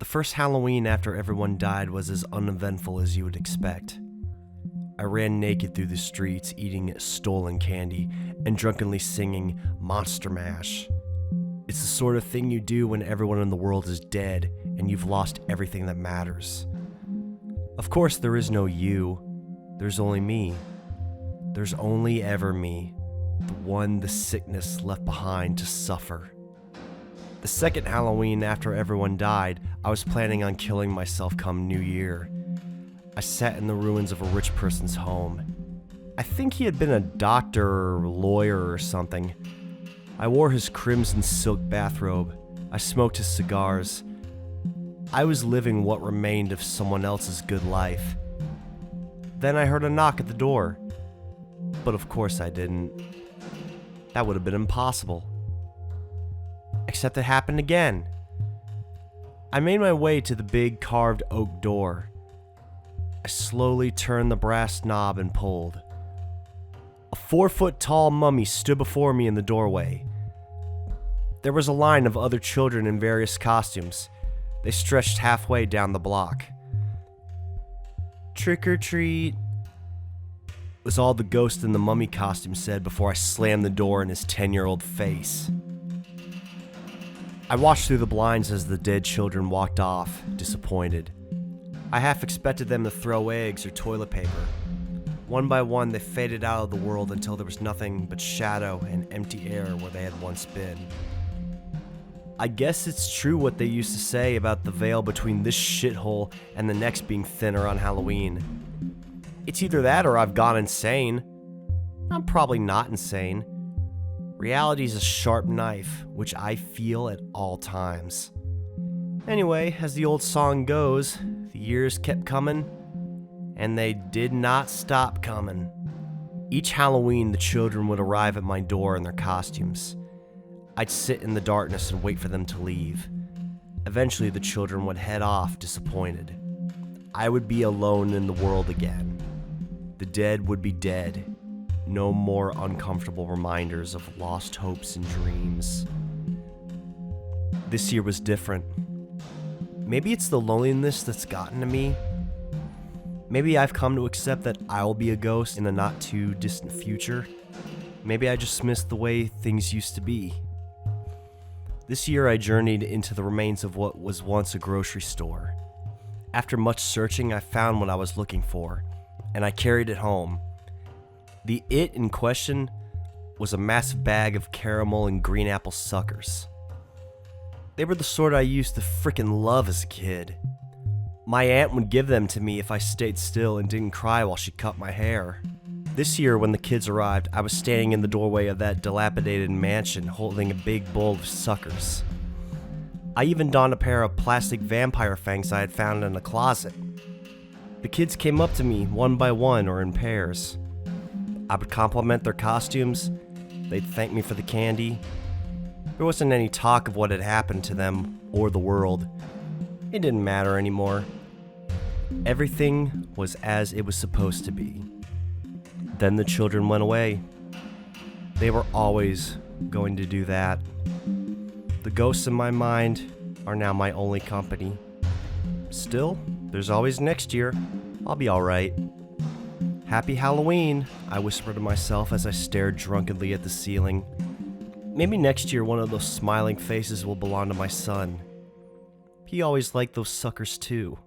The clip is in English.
The first Halloween after everyone died was as uneventful as you would expect. I ran naked through the streets, eating stolen candy and drunkenly singing Monster Mash. It's the sort of thing you do when everyone in the world is dead and you've lost everything that matters. Of course, there is no you. There's only me. There's only ever me, the one the sickness left behind to suffer. The second Halloween after everyone died, I was planning on killing myself come New Year. I sat in the ruins of a rich person's home. I think he had been a doctor or lawyer or something. I wore his crimson silk bathrobe. I smoked his cigars. I was living what remained of someone else's good life. Then I heard a knock at the door. But of course I didn't. That would have been impossible. Except it happened again. I made my way to the big carved oak door. I slowly turned the brass knob and pulled. A 4-foot-tall mummy stood before me in the doorway. There was a line of other children in various costumes. They stretched halfway down the block. "Trick or treat," was all the ghost in the mummy costume said before I slammed the door in his 10-year-old face. I watched through the blinds as the dead children walked off, disappointed. I half expected them to throw eggs or toilet paper. One by one, they faded out of the world until there was nothing but shadow and empty air where they had once been. I guess it's true what they used to say about the veil between this shithole and the next being thinner on Halloween. It's either that or I've gone insane. I'm probably not insane. Reality's a sharp knife, which I feel at all times. Anyway, as the old song goes, the years kept coming, and they did not stop coming. Each Halloween, the children would arrive at my door in their costumes. I'd sit in the darkness and wait for them to leave. Eventually, the children would head off, disappointed. I would be alone in the world again. The dead would be dead. No more uncomfortable reminders of lost hopes and dreams. This year was different. Maybe it's the loneliness that's gotten to me. Maybe I've come to accept that I'll be a ghost in the not too distant future. Maybe I just missed the way things used to be. This year I journeyed into the remains of what was once a grocery store. After much searching, I found what I was looking for, and I carried it home. The it in question was a massive bag of caramel and green apple suckers. They were the sort I used to frickin' love as a kid. My aunt would give them to me if I stayed still and didn't cry while she cut my hair. This year, when the kids arrived, I was standing in the doorway of that dilapidated mansion holding a big bowl of suckers. I even donned a pair of plastic vampire fangs I had found in a closet. The kids came up to me one by one or in pairs. I would compliment their costumes. They'd thank me for the candy. There wasn't any talk of what had happened to them or the world. It didn't matter anymore. Everything was as it was supposed to be. Then the children went away. They were always going to do that. The ghosts in my mind are now my only company. Still, there's always next year. I'll be alright. "Happy Halloween," I whispered to myself as I stared drunkenly at the ceiling. Maybe next year one of those smiling faces will belong to my son. He always liked those suckers too.